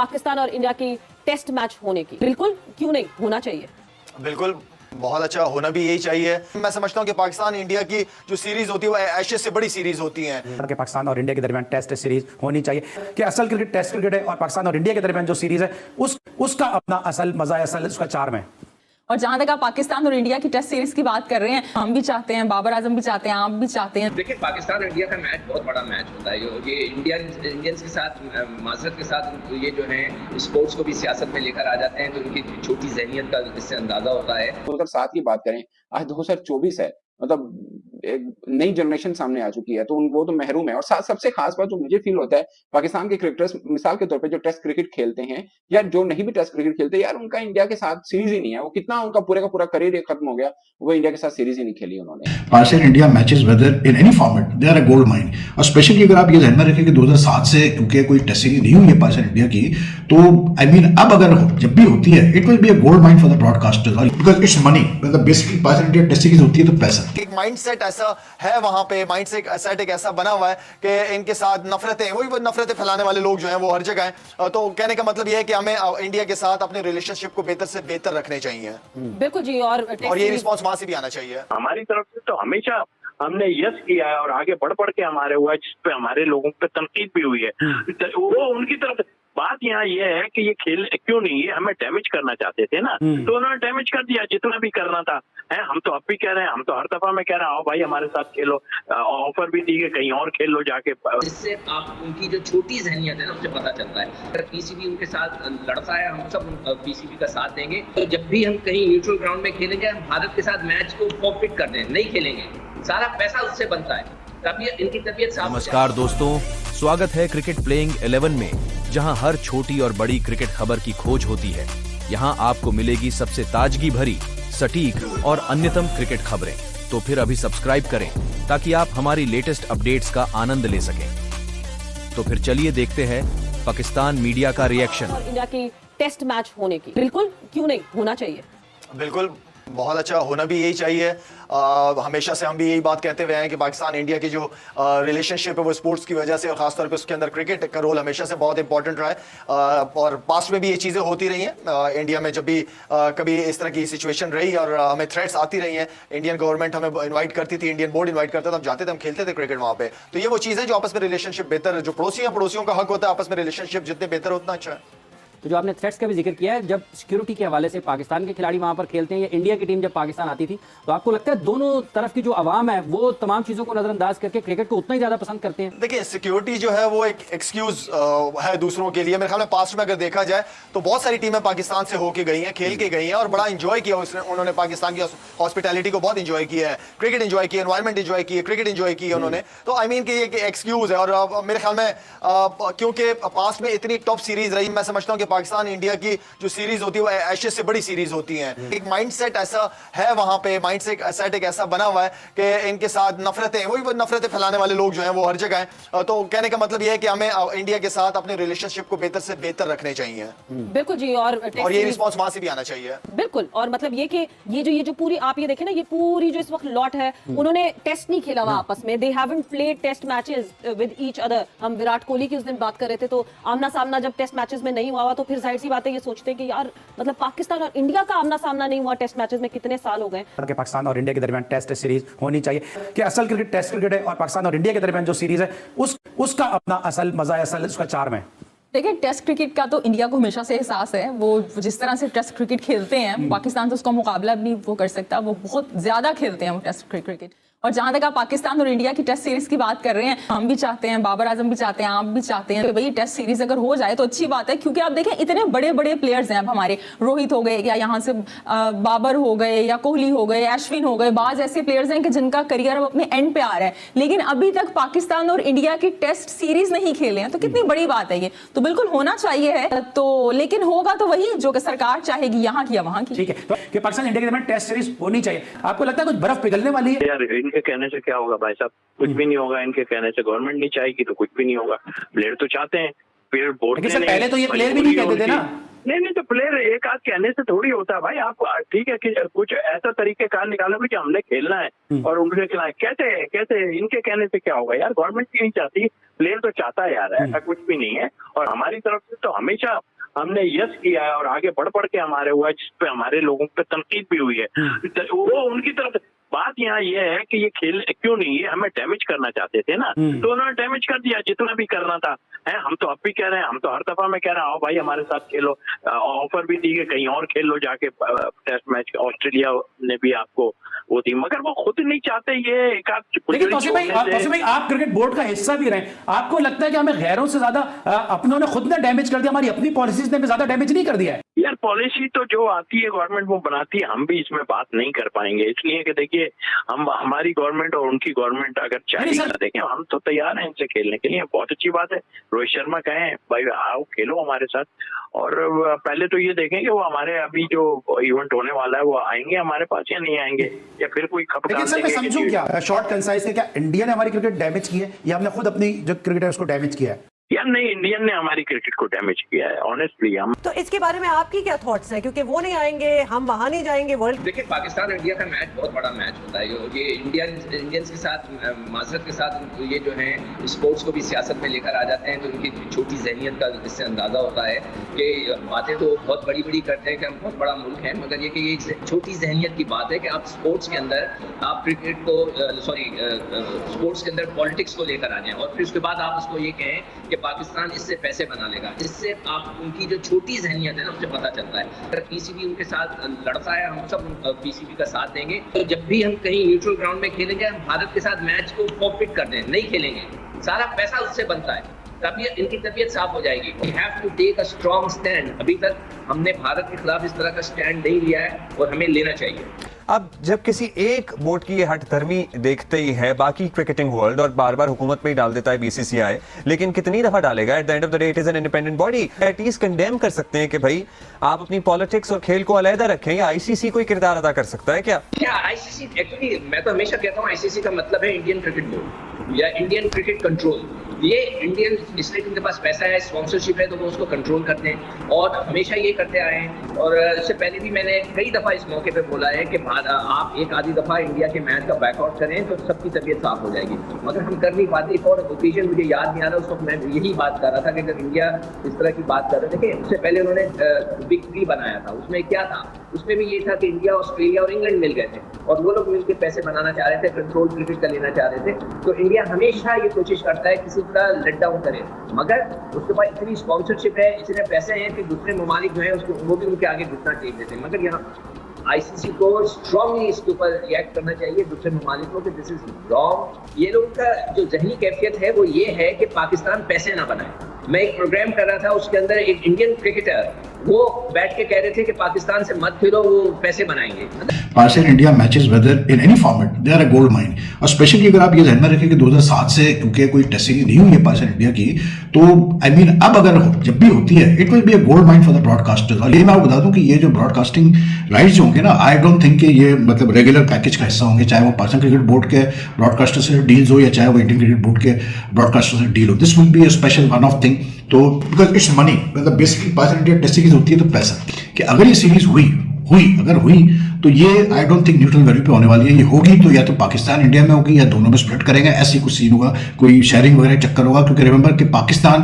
पाकिस्तान और इंडिया की test match होने की? बिल्कुल, क्यों नहीं, होना चाहिए। बिल्कुल, बहुत अच्छा, होना भी यही चाहिए। मैं समझता हूं कि पाकिस्तान इंडिया की जो सीरीज होती है वो एशेज से बड़ी सीरीज होती है कि पाकिस्तान और इंडिया के दरमियान टेस्ट सीरीज होनी चाहिए कि असल क्रिकेट टेस्ट क्रिकेट है और पाकिस्तान और इंडिया के दरमियान जो सीरीज है उसका अपना असल मजा है, असल उसका चार्म है। और जहां तक आप पाकिस्तान और इंडिया की टेस्ट सीरीज की बात कर रहे हैं, हम भी चाहते हैं, बाबर आजम भी चाहते हैं, आप भी चाहते हैं। देखिए, पाकिस्तान और इंडिया का मैच बहुत बड़ा मैच होता है। ये इंडियंस के साथ माजरत के साथ ये जो है स्पोर्ट्स को भी सियासत में लेकर आ जाते हैं, तो उनकी छोटी जहनियत का इससे अंदाजा होता है। 2007 की बात करें, आज 2024 है, मतलब एक नई जनरेशन सामने आ चुकी है, तो वो तो महरूम है। और सबसे खास बात जो मुझे फील होता है, पाकिस्तान के क्रिकेटर्स मिसाल के तौर पे जो टेस्ट क्रिकेट खेलते हैं या जो नहीं भी टेस्ट क्रिकेट खेलते, यार उनका इंडिया के साथ सीरीज ही नहीं है। वो कितना उनका पूरे का पूरा करियर खत्म हो गया, वो इंडिया के साथ सीरीज ही नहीं खेली उन्होंने। Pakistan India matches whether in any format they are a gold mine. और स्पेशली अगर आप ये ध्यान में रखें कि 2007 से क्योंकि कोई टेस्ट सीरीज नहीं हुई है पाकिस्तान इंडिया की, तो आई मीन अब अगर जब भी होती है it will be a gold mine for the broadcasters because it's money. मतलब basically Pakistan India test series होती है तो पैसा। एक माइंडसेट ऐसा है वहां पे, माइंडसेट एक ऐसा बना हुआ है कि इनके साथ नफरतें, वही वो नफरतें फैलाने वाले लोग जो हैं वो हर जगह हैं। तो कहने का मतलब ये है कि हमें इंडिया के साथ अपने रिलेशनशिप को बेहतर से बेहतर रखने चाहिए। बिल्कुल जी, और ये रिस्पॉन्स वहां से भी आना चाहिए। हमारी तरफ से तो हमेशा हमने यस किया है और आगे बढ़ के हमारे हुआ है, जिस पे हमारे लोगों पे तनकीद भी हुई है। वो उनकी तरफ बात यहाँ ये है कि ये खेल क्यों नहीं, ये हमें डैमेज करना चाहते थे ना, तो उन्होंने डैमेज कर दिया जितना भी करना था। हम तो अब भी कह रहे हैं, हम तो हर दफा में कह रहे हैं आओ भाई हमारे साथ खेलो, ऑफर भी दी है कहीं और खेल लो जाके। इससे आप उनकी जो छोटी जहनियत है ना उससे पता चलता है। अगर पीसीबी उनके साथ लड़ता है, हम सब पीसीबी का साथ देंगे। तो जब भी हम कहीं न्यूट्रल ग्राउंड में खेलेंगे, हम भारत के साथ मैच को फॉरफिट कर दें, नहीं खेलेंगे, सारा पैसा उससे बनता है। इनकी तबीयत साफ। नमस्कार दोस्तों, स्वागत है क्रिकेट प्लेइंग 11 में, जहां हर छोटी और बड़ी क्रिकेट खबर की खोज होती है। यहां आपको मिलेगी सबसे ताजगी भरी, सटीक और अन्यतम क्रिकेट खबरें। तो फिर अभी सब्सक्राइब करें ताकि आप हमारी लेटेस्ट अपडेट्स का आनंद ले सकें। तो फिर चलिए देखते हैं पाकिस्तान मीडिया का रिएक्शन। और इंडिया की टेस्ट मैच होने की? बिल्कुल, क्यों नहीं, होना चाहिए। बिल्कुल, बहुत अच्छा, होना भी यही चाहिए। हमेशा से हम भी यही बात कहते हुए हैं कि पाकिस्तान इंडिया की जो रिलेशनशिप है वो स्पोर्ट्स की वजह से, और खासतौर पे उसके अंदर क्रिकेट का रोल हमेशा से बहुत इंपॉर्टेंट रहा है। और पास्ट में भी ये चीज़ें होती रही हैं। इंडिया में जब भी कभी इस तरह की सिचुएशन रही और हमें थ्रेट्स आती रही हैं, इंडियन गवर्नमेंट हमें इन्वाइट करती थी, इंडियन बोर्ड इन्वाइट करता था, हम जाते थे, हम खेलते थे क्रिकेट वहाँ पे। तो ये वो चीज़ है जो आपस में रिलेशनशिप बेहतर, जो पड़ोसियों का हक होता है आपस में रिलेशनशिप जितने बेहतर उतना अच्छा है। तो जो आपने थ्रेट्स का भी जिक्र किया है, जब सिक्योरिटी के हवाले से पाकिस्तान के खिलाड़ी वहां पर खेलते हैं या इंडिया की टीम जब पाकिस्तान आती थी, तो आपको लगता है दोनों तरफ की जो आवाम है वो तमाम चीजों को नजरअंदाज करके क्रिकेट को उतना ही ज्यादा पसंद करते हैं? देखिए, सिक्योरिटी जो है वो एक एक्सक्यूज है दूसरों के लिए। मेरे ख्याल में पास्ट में अगर देखा जाए तो बहुत सारी टीमें पाकिस्तान से होके गई हैं, खेल के गई हैं और बड़ा इंजॉय किया उन्होंने। पाकिस्तान की हॉस्पिटैलिटी को बहुत इंजॉय किया है, क्रिकेट इंजॉय किया, एनवायरमेंट इंजॉय की है, क्रिकेट इंजॉय की है उन्होंने। तो आई मीन कि ये एक्सक्यूज है। और मेरे ख्याल में क्योंकि पास्ट में इतनी टॉप सीरीज रही, मैं समझता हूँ कि पाकिस्तान इंडिया की जो सीरीज होती है वो एशेज से बड़ी सीरीज होती हैं। एक माइंडसेट ऐसा है वहां पे, माइंडसेट एक ऐसा बना हुआ है कि इनके साथ नफरतें, वही वो नफरतें फैलाने वाले लोग जो हैं वो हर जगह हैं। तो कहने का मतलब ये है कि हमें इंडिया के साथ अपने रिलेशनशिप को बेहतर से बेहतर रखने चाहिए। बिल्कुल जी, और ये रिस्पॉन्स वहां से भी आना चाहिए। बिल्कुल, और मतलब ये कि ये जो पूरी आप ये देखें ना, ये पूरी जो इस वक्त लॉट है, उन्होंने टेस्ट नहीं खेला हुआ आपस में। They haven't played test matches with each other. हम विराट कोहली की उस दिन बात कर रहे थे, तो आमना सामना जब टेस्ट मैचेस में नहीं हुआ तो फिर जाहिर सी बात है ये सोचते हैं कि यार मतलब पाकिस्तान और इंडिया का आमना सामना नहीं हुआ टेस्ट मैचेस में, कितने साल हो गए। कि पाकिस्तान और इंडिया के दरमियान टेस्ट सीरीज होनी चाहिए कि असल क्रिकेट टेस्ट क्रिकेट है और पाकिस्तान और इंडिया के दरमियान जो सीरीज है उसका अपना असल मजा है, असल उसका चार्म है। देखिए, टेस्ट क्रिकेट का तो इंडिया को हमेशा से एहसास है। वो जिस तरह से टेस्ट क्रिकेट खेलते हैं, पाकिस्तान तो उसका मुकाबला भी नहीं वो कर सकता। वो बहुत ज्यादा खेलते हैं वो टेस्ट क्रिकेट। और जहां तक आप पाकिस्तान और इंडिया की टेस्ट सीरीज की बात कर रहे हैं, हम भी चाहते हैं, बाबर आजम भी चाहते हैं, आप भी चाहते हैं कि भाई टेस्ट सीरीज अगर हो जाए तो अच्छी बात है। क्योंकि आप देखें इतने बड़े बड़े प्लेयर्स हैं अब हमारे, रोहित हो गए या यहाँ से बाबर हो गए या कोहली हो गए, अश्विन हो गए, बाज ऐसे प्लेयर्स हैं कि जिनका करियर अब अपने एंड पे आ रहा है, लेकिन अभी तक पाकिस्तान और इंडिया की टेस्ट सीरीज नहीं खेले हैं। तो कितनी बड़ी बात है ये। तो बिल्कुल होना चाहिए है, तो लेकिन होगा तो वही जो कि सरकार चाहेगी, यहाँ की या वहाँ की। ठीक है, तो कि पाकिस्तान इंडिया के दरमियान टेस्ट सीरीज होनी चाहिए। आपको लगता है कुछ बर्फ पिघलने वाली है? यार इनके कहने से क्या होगा भाई साहब, कुछ भी नहीं होगा। इनके कहने से गवर्नमेंट नहीं चाहेगी तो कुछ भी नहीं होगा। प्लेयर तो चाहते हैं, प्लेयर बोर्ड पहले तो ये प्लेयर भी नहीं कहते थे ना, नहीं तो प्लेयर एक आध कहने से थोड़ी होता है भाई। आप ठीक है कि कुछ ऐसा तरीकेकार निकालोगे कि हमने खेलना है और उनके खिलाफ कैसे इनके कहने से क्या होगा यार। गवर्नमेंट भी नहीं चाहती, प्लेयर तो चाहता है यार, ऐसा कुछ भी नहीं है। और हमारी तरफ से तो हमेशा हमने यस किया है और आगे बढ़ के हमारे हुआ है, जिसपे हमारे लोगों पे तनकीद भी हुई है। वो उनकी तरफ बात यहाँ ये है कि ये खेल क्यों नहीं, ये हमें डैमेज करना चाहते थे ना, तो उन्होंने डैमेज कर दिया जितना भी करना था। है हम तो अब भी कह रहे हैं, हम तो हर दफा में कह रहे हैं आओ भाई हमारे साथ खेलो, ऑफर भी दी है कहीं और खेल लो जाके टेस्ट मैच। ऑस्ट्रेलिया ने भी आपको वो दी, मगर वो खुद नहीं चाहते। ये एक लेकिन तौसीफ भाई आप क्रिकेट बोर्ड का हिस्सा भी रहे, आपको लगता है कि हमें गैरों से ज्यादा अपनों ने खुद ने डैमेज कर दिया, हमारी अपनी पॉलिसीज ने भी ज्यादा डैमेज नहीं कर दिया है? यार पॉलिसी तो जो आती है गवर्नमेंट वो बनाती है, हम भी इसमें बात नहीं कर पाएंगे, इसलिए कि देखिए हम हमारी गवर्नमेंट और उनकी गवर्नमेंट अगर चाहे देखें, हम तो तैयार हैं इनसे खेलने के लिए। बहुत अच्छी बात है, रोहित शर्मा कहें भाई आओ खेलो हमारे साथ। और पहले तो ये देखें कि वो हमारे अभी जो इवेंट होने वाला है वो आएंगे हमारे पास या नहीं आएंगे, या फिर कोई खबर। लेकिन सर मैं समझूं क्या शॉर्ट कंसाइज है, क्या इंडिया ने हमारी क्रिकेट डैमेज की है या हमने खुद अपनी जो क्रिकेट है उसको डैमेज किया है? यार नहीं, इंडियन ने हमारी क्रिकेट को डैमेज किया है ऑनेस्टली। हम तो इसके बारे में आपकी क्या थॉट्स हैं, क्योंकि वो नहीं आएंगे हम वहां नहीं जाएंगे वर्ल्ड। देखिए पाकिस्तान इंडिया का मैच बहुत बड़ा मैच होता है, ये इंडियंस के साथ माजरत के साथ ये जो है स्पोर्ट्स को भी सियासत में लेकर आ जाते हैं, तो उनकी छोटी जहनियत का इससे अंदाजा होता है कि बातें तो बहुत बड़ी बड़ी करते हैं कि हम बहुत बड़ा मुल्क है, मगर ये कि ये एक छोटी जहनियत की बात है कि आप स्पोर्ट्स के अंदर आप क्रिकेट को स्पोर्ट्स के अंदर पॉलिटिक्स को लेकर आ जाएं और फिर उसके बाद आप उसको ये कहें कि पाकिस्तान इससे पैसे बना लेगा। इससे आप उनकी जो छोटी जहनियत है ना उससे पता चलता है। अगर पीसीबी उनके साथ लड़ता है, हम सब पीसीबी का साथ देंगे। तो जब भी हम कहीं न्यूट्रल ग्राउंड में खेलेंगे, हम भारत के साथ मैच को फॉरफिट कर दें, नहीं खेलेंगे, सारा पैसा उससे बनता है, तभी इनकी तबीयत साफ हो जाएगी। We have to take a strong stand. अभी तक हमने भारत के खिलाफ इस तरह का स्टैंड नहीं लिया है और हमें लेना चाहिए। अब जब किसी एक बोर्ड की ये हठधर्मी देखते ही है बाकी क्रिकेटिंग वर्ल्ड और बार बार हुकूमत में ही डाल देता है बीसीसीआई, लेकिन कितनी दफा डालेगा? At the end of the day it is an independent body. At least condemn कर सकते हैं कि भाई आप अपनी पॉलिटिक्स और खेल को अलहदा रखें, या आईसीसी कोई किरदार अदा कर सकता है क्या? आईसीसी एक्चुअली मैं तो हमेशा कहता हूँ आईसीसी का मतलब है इंडियन क्रिकेट बोर्ड या इंडियन क्रिकेट कंट्रोल। ये इंडियन, इसलिए उनके पास पैसा है, स्पॉन्सरशिप है, तो वो उसको कंट्रोल करते हैं और हमेशा ये करते आए हैं। और इससे पहले भी मैंने कई दफा इस मौके पे बोला है कि आप एक आधी दफा इंडिया के मैच का बैकआउट करें तो सबकी तबीयत साफ हो जाएगी, मगर हम कर नहीं पाते। एक और ओकेजन मुझे याद नहीं आ रहा, उस वक्त मैं यही बात कर रहा था कि अगर इंडिया इस तरह की बात कर रहे थे, उससे पहले उन्होंने बिग 3 बनाया था, उसमें क्या था, उसमें भी ये था कि इंडिया, ऑस्ट्रेलिया और इंग्लैंड मिल गए थे और वो लोग मिलकर पैसे बनाना चाह रहे थे, कंट्रोल क्रिकेट का लेना चाह रहे थे। तो इंडिया हमेशा ये कोशिश करता है किसी तरह लेट डाउन करे, मगर उसके पास इतनी स्पॉन्सरशिप है, इतने पैसे हैं कि दूसरे ममालिक जो है उसको वो भी उनके आगे घुसना चाहिए थे। मगर यहाँ आईसीसी को स्ट्रांगली इसके ऊपर रिएक्ट करना चाहिए दूसरे ममालिकों के, दिस इज रॉन्ग। ये लोगों का जो जहनी कैफियत है वो ये है कि पाकिस्तान पैसे ना बनाए। मैं एक प्रोग्राम कर रहा था, उसके अंदर एक इंडियन क्रिकेटर वो बैठ के कह रहे थे कि पाकिस्तान से मत खेलो, वो पैसे बनाएंगे। Pakistan India matches whether in any format they are a gold mine. और स्पेशली अगर आप ये ध्यान में रखें कि 2007 से क्योंकि कोई टेस्ट सीरीज नहीं हुई है पाकिस्तान इंडिया की, तो आई मीन अब अगर जब भी होती है it will be a gold mine for the broadcasters. और ये मैं आपको बता दूं कि ये जो ब्रॉडकास्टिंग राइट्स होंगे ना, आई डोंट थिंक कि ये मतलब रेगुलर पैकेज का हिस्सा होंगे, चाहे वो पाकिस्तान क्रिकेट बोर्ड के ब्रॉडकास्टर से डील्स हो या चाहे वो इंडियन क्रिकेट बोर्ड के ब्रॉडकास्टर से डील हो। This will be a special one of thing. तो बिकॉज इट्स मनी, मतलब basically Pakistan India test series होती है तो पैसा, कि अगर ये सीरीज अगर हुई तो ये I don't think neutral value पे होने वाली है। ये होगी तो या तो पाकिस्तान इंडिया में होगी या दोनों में स्प्लिट करेंगे, ऐसी कुछ सीन होगा, कोई शेयरिंग वगैरह चक्कर होगा। क्योंकि रिमेंबर कि Pakistan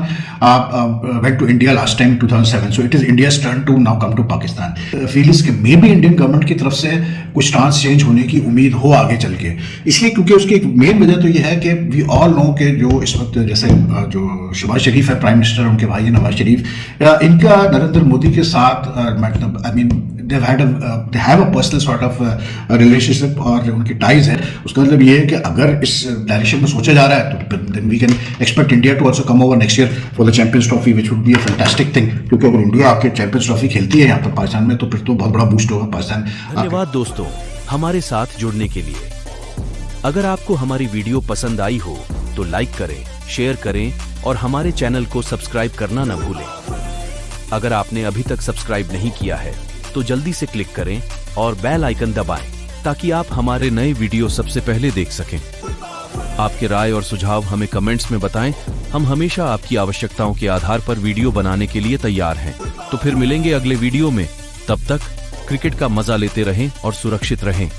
went to India last time 2007, so it is India's turn to now come to Pakistan. Feel is के मे बी इंडियन गवर्नमेंट की तरफ से कुछ स्टांस चेंज होने की उम्मीद हो आगे चल के, इसलिए क्योंकि उसकी एक मेन वजह तो ये है कि वी ऑल नो के जो इस वक्त जैसे जो शहबाज शरीफ है प्राइम मिनिस्टर, उनके भाई नवाज शरीफ, इनका नरेंद्र मोदी के साथ मतलब I mean they have a personal sort of relationship और उनकी टाइज है। उसका मतलब ये है कि अगर इस डायरेक्शन में सोचा जा रहा है तो then we can expect India to also come over next year for the Champions Trophy, which would be a fantastic thing। क्योंकि अगर इंडिया आके चैंपियंस ट्रॉफी खेलती है यहाँ पर पाकिस्तान में तो फिर तो बहुत बड़ा बूस्ट होगा पाकिस्तान। धन्यवाद दोस्तों हमारे साथ जुड़ने के लिए। अगर आपको हमारी वीडियो पसंद आई हो तो लाइक करें, शेयर करें और हमारे चैनल को सब्सक्राइब करना न भूलें। अगर आपने अभी तक सब्सक्राइब नहीं किया है तो जल्दी से क्लिक करें और बेल आइकन दबाएं ताकि आप हमारे नए वीडियो सबसे पहले देख सकें। आपके राय और सुझाव हमें कमेंट्स में बताएं, हम हमेशा आपकी आवश्यकताओं के आधार पर वीडियो बनाने के लिए तैयार हैं। तो फिर मिलेंगे अगले वीडियो में। तब तक क्रिकेट का मजा लेते रहें और सुरक्षित रहें।